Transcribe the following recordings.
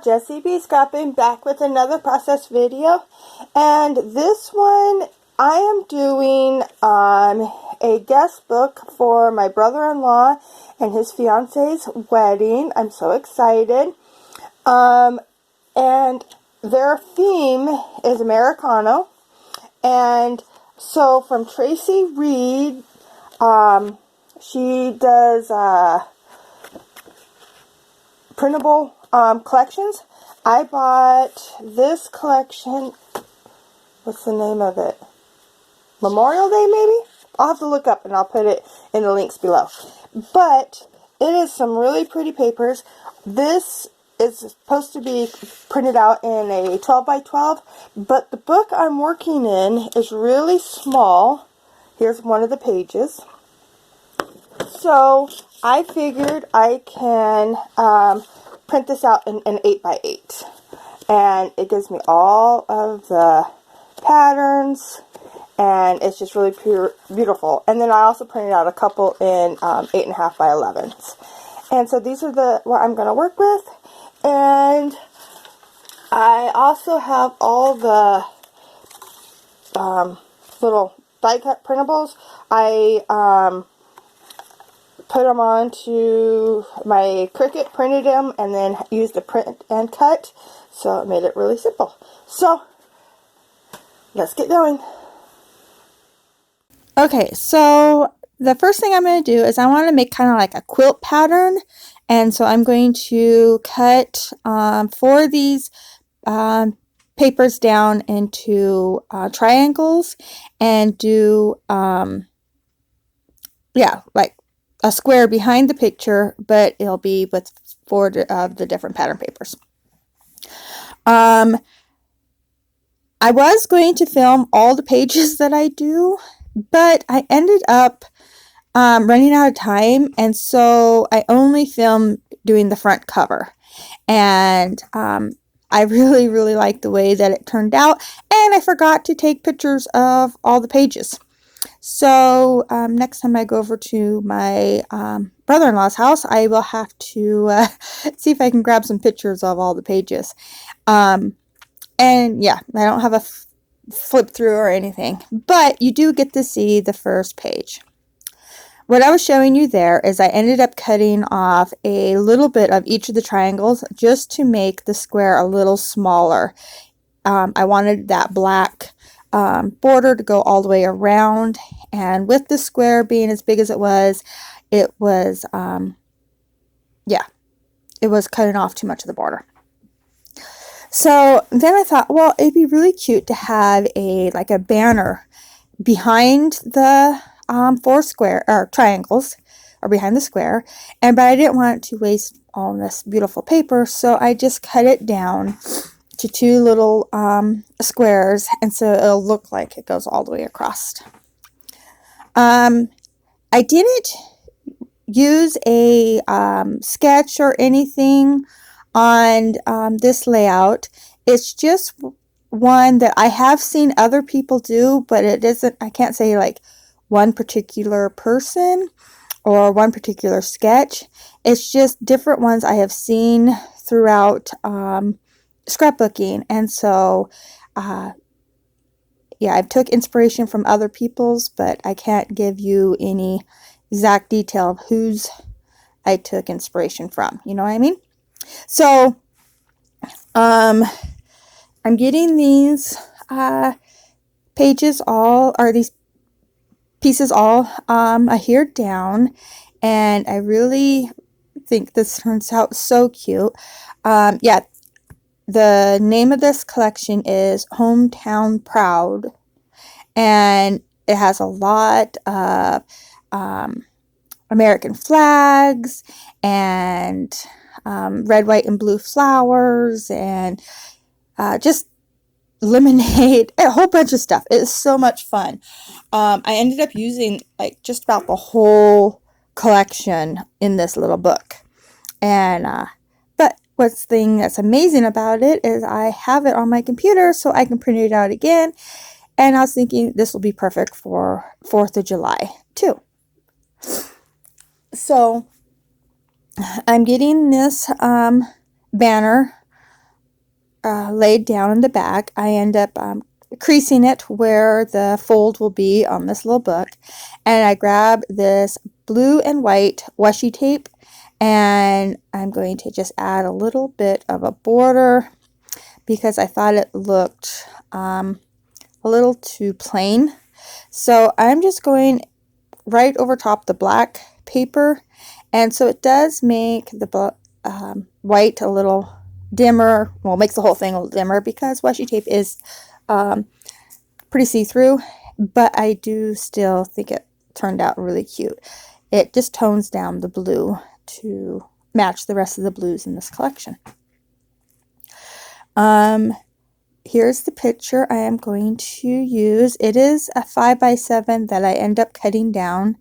Jessie B. Scrapping back with another process video, and this one I am doing a guest book for my brother-in-law and his fiance's wedding. I'm so excited. And their theme is Americano, and so from Tracy Reed, she does printable collections. I bought this collection. What's the name of it? Memorial Day, maybe? I'll have to look up and I'll put it in the links below. But it is some really pretty papers. This is supposed to be printed out in a 12 by 12, but the book I'm working in is really small. Here's one of the pages. So I figured I can print this out in an 8 by 8, and it gives me all of the patterns, and it's just really beautiful. And then I also printed out a couple in 8.5 by 11s, and so these are what I'm going to work with. And I also have all the little die cut printables. I put them onto my Cricut, printed them, and then used the print and cut, so it made it really simple. So let's get going. Okay, so the first thing I'm going to do is I want to make kind of like a quilt pattern, and so I'm going to cut 4 of these papers down into triangles and do like a square behind the picture, but it'll be with 4 of the different pattern papers. I was going to film all the pages that I do, but I ended up running out of time, and so I only filmed doing the front cover. And I really like the way that it turned out, and I forgot to take pictures of all the pages. So next time I go over to my brother-in-law's house, I will have to see if I can grab some pictures of all the pages. And yeah, I don't have a flip through or anything, but you do get to see the first page. What I was showing you there is I ended up cutting off a little bit of each of the triangles just to make the square a little smaller. I wanted that black border to go all the way around, and with the square being as big as it was it was cutting off too much of the border. So then I thought, well, it'd be really cute to have a banner behind the 4 triangles, or behind the square, but I didn't want to waste all this beautiful paper, so I just cut it down to 2 little squares, and so it'll look like it goes all the way across. I didn't use a sketch or anything on this layout. It's just one that I have seen other people do, but it isn't, I can't say like one particular person or one particular sketch. It's just different ones I have seen throughout scrapbooking, and so yeah, I've took inspiration from other people's, but I can't give you any exact detail of whose I took inspiration from, you know what I mean? So I'm getting these pages all, or these pieces all adhered down, and I really think this turns out so cute. Yeah, the name of this collection is Hometown Proud, and it has a lot of American flags and red, white, and blue flowers, and just lemonade, a whole bunch of stuff. It's so much fun. I ended up using like just about the whole collection in this little book, and but what's thing that's amazing about it is I have it on my computer, so I can print it out again. And I was thinking this will be perfect for 4th of July too. So I'm getting this banner laid down in the back, I end up creasing it where the fold will be on this little book. And I grab this blue and white washi tape, and I'm going to just add a little bit of a border because I thought it looked a little too plain. So I'm just going right over top the black paper, and so it does make the white a little dimmer. Well, it makes the whole thing a little dimmer because washi tape is pretty see-through, but I do still think it turned out really cute. It just tones down the blue to match the rest of the blues in this collection. Here's the picture I am going to use. It is a 5x7 that I end up cutting down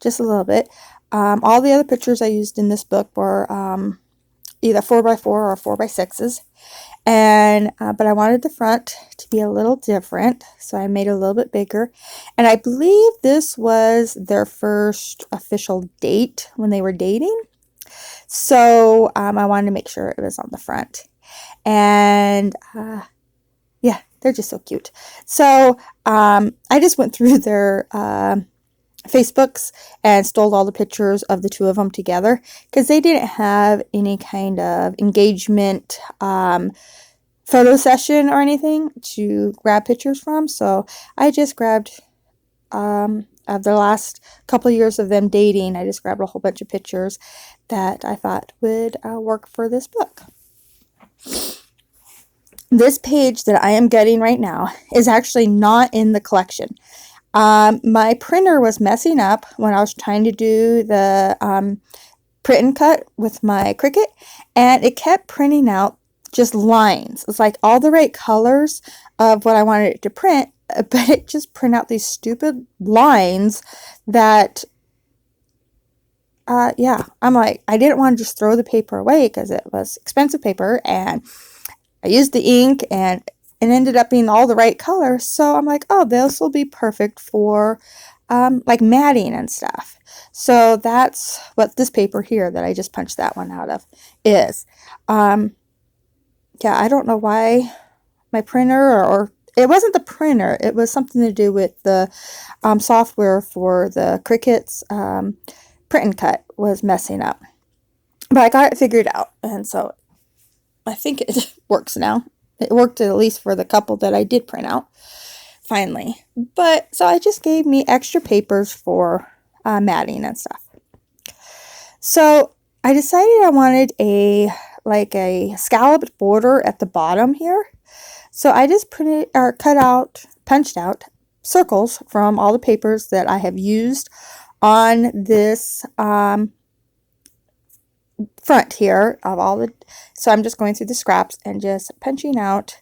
just a little bit. All the other pictures I used in this book were either 4x4 or 4x6s. And but I wanted the front to be a little different, so I made it a little bit bigger. And I believe this was their first official date when they were dating. So I wanted to make sure it was on the front. And yeah, they're just so cute. So I just went through their Facebooks and stole all the pictures of the two of them together because they didn't have any kind of engagement photo session or anything to grab pictures from. So I just grabbed of the last couple of years of them dating. I just grabbed a whole bunch of pictures that I thought would work for this book. This page that I am getting right now is actually not in the collection. My printer was messing up when I was trying to do the print and cut with my Cricut, and it kept printing out just lines. It's like all the right colors of what I wanted it to print, but it just print out these stupid lines that yeah, I'm like, I didn't want to just throw the paper away because it was expensive paper, and I used the ink and it ended up being all the right color. So I'm like, oh, this will be perfect for like matting and stuff. So that's what this paper here that I just punched that one out of is. Yeah, I don't know why my printer or it wasn't the printer. It was something to do with the software for the Cricut's print and cut was messing up. But I got it figured out, and so I think it works now. It worked at least for the couple that I did print out, finally. But, so I just gave me extra papers for matting and stuff. So, I decided I wanted a scalloped border at the bottom here. So, I just punched out circles from all the papers that I have used on this front here of all the, so I'm just going through the scraps and just punching out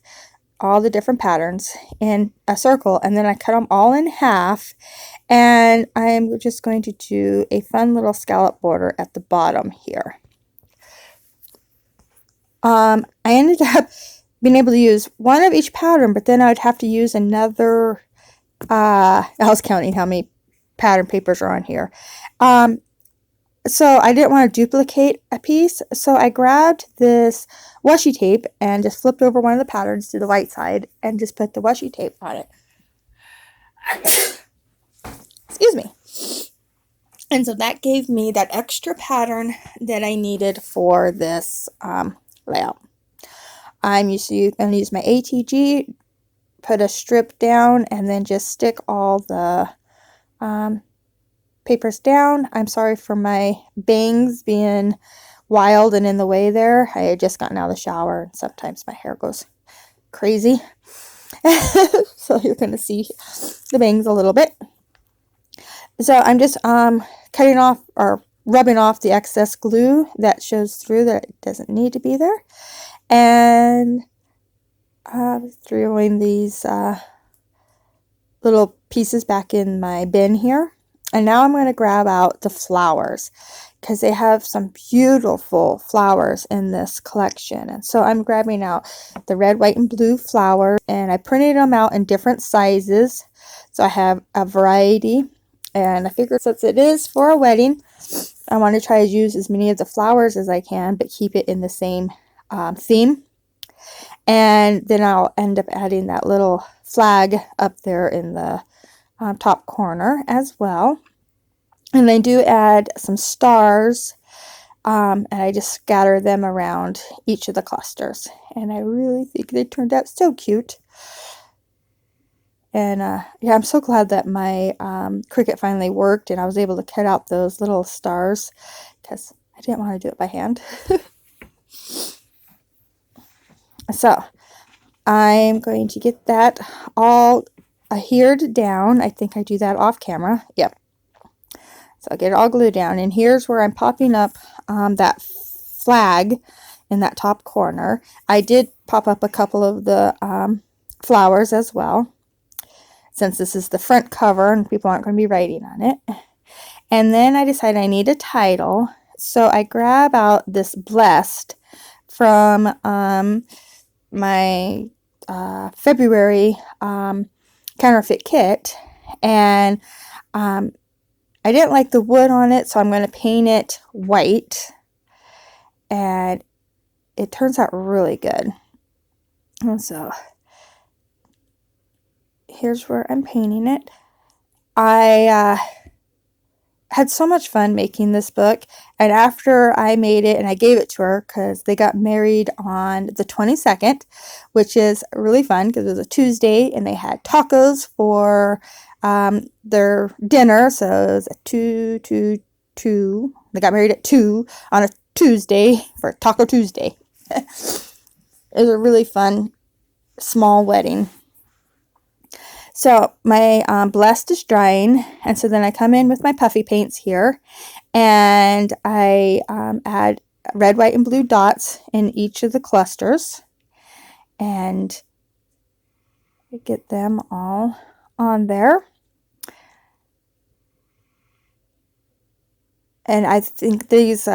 all the different patterns in a circle, and then I cut them all in half, and I'm just going to do a fun little scallop border at the bottom here. I ended up being able to use one of each pattern, but then I'd have to use another, I was counting how many pattern papers are on here. So I didn't want to duplicate a piece, so I grabbed this washi tape and just flipped over one of the patterns to the white side and just put the washi tape on it. Excuse me. And so that gave me that extra pattern that I needed for this layout. I'm going to use my ATG, put a strip down, and then just stick all the papers down. I'm sorry for my bangs being wild and in the way there. I had just gotten out of the shower, and sometimes my hair goes crazy. So you're going to see the bangs a little bit. So I'm just cutting off or rubbing off the excess glue that shows through that it doesn't need to be there. And throwing these little pieces back in my bin here. And now I'm going to grab out the flowers because they have some beautiful flowers in this collection. And so I'm grabbing out the red, white, and blue flowers, and I printed them out in different sizes. So I have a variety, and I figured since it is for a wedding, I want to try to use as many of the flowers as I can, but keep it in the same theme. And then I'll end up adding that little flag up there in the top corner as well. And I do add some stars, and I just scatter them around each of the clusters. And I really think they turned out so cute. And yeah, I'm so glad that my Cricut finally worked and I was able to cut out those little stars because I didn't want to do it by hand. So I'm going to get that all adhered down. I think I do that off camera. Yep. So I'll get it all glued down. And here's where I'm popping up that flag in that top corner. I did pop up a couple of the flowers as well, since this is the front cover and people aren't going to be writing on it. And then I decided I need a title. So I grab out this Blessed from my February counterfeit kit. And I didn't like the wood on it, so I'm going to paint it white. And it turns out really good. And so here's where I'm painting it. I had so much fun making this book, and after I made it and I gave it to her because they got married on the 22nd, which is really fun because it was a Tuesday and they had tacos for their dinner, so it was a 2. They got married at 2 on a Tuesday for Taco Tuesday. It was a really fun small wedding. So my Blessed is drying, and so then I come in with my Puffy Paints here, and I add red, white, and blue dots in each of the clusters, and get them all on there. And I think these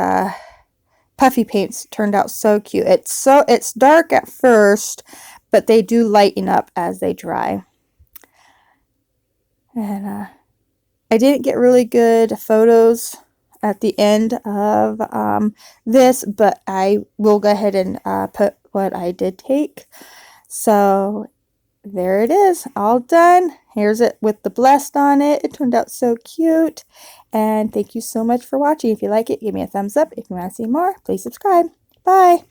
Puffy Paints turned out so cute. It's dark at first, but they do lighten up as they dry. And I didn't get really good photos at the end of this, but I will go ahead and put what I did take. So there it is, all done. Here's it with the Blessed on it. It turned out so cute. And thank you so much for watching. If you like it, give me a thumbs up. If you want to see more, please subscribe. Bye.